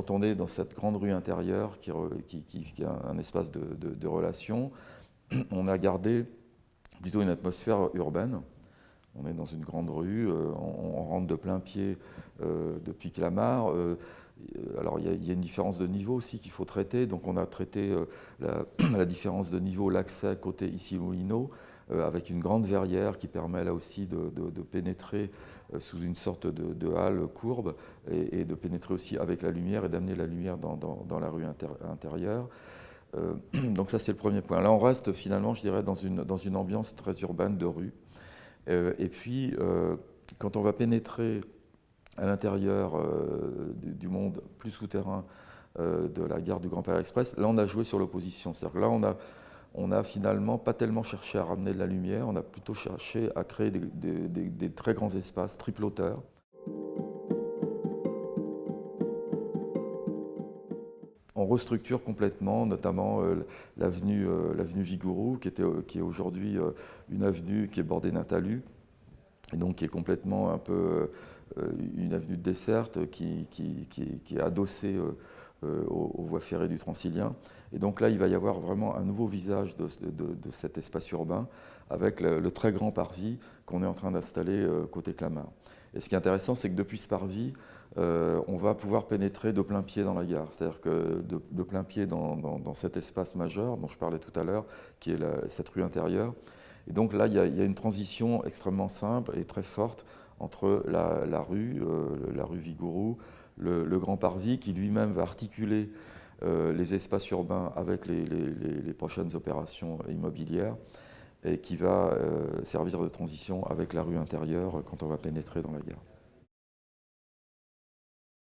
quand on est dans cette grande rue intérieure qui a un espace de relation, on a gardé plutôt une atmosphère urbaine. On est dans une grande rue, on rentre de plein pied depuis Clamart. Alors il y a une différence de niveau aussi qu'il faut traiter. Donc on a traité la différence de niveau, l'accès côté Issy-Moulineaux, avec une grande verrière qui permet là aussi de pénétrer sous une sorte de halle courbe et de pénétrer aussi avec la lumière et d'amener la lumière dans la rue intérieure. Donc ça c'est le premier point. Là on reste finalement, je dirais, dans une ambiance très urbaine de rue. Et puis quand on va pénétrer à l'intérieur du monde plus souterrain de la gare du Grand Paris Express, là on a joué sur l'opposition. C'est-à-dire que là on a finalement pas tellement cherché à ramener de la lumière, on a plutôt cherché à créer des très grands espaces triple hauteur. On restructure complètement, notamment l'avenue Vigouroux, qui est aujourd'hui une avenue qui est bordée d'un talus, et donc qui est complètement un peu une avenue de desserte qui est adossée aux voies ferrées du Transilien. Et donc là, il va y avoir vraiment un nouveau visage de cet espace urbain avec le très grand parvis qu'on est en train d'installer côté Clamart. Et ce qui est intéressant, c'est que depuis ce parvis, on va pouvoir pénétrer de plein pied dans la gare. C'est-à-dire que de plein pied dans cet espace majeur dont je parlais tout à l'heure, qui est cette rue intérieure. Et donc là, il y a une transition extrêmement simple et très forte entre la rue Vigouroux, le grand parvis qui lui-même va articuler les espaces urbains avec les prochaines opérations immobilières et qui va servir de transition avec la rue intérieure quand on va pénétrer dans la gare.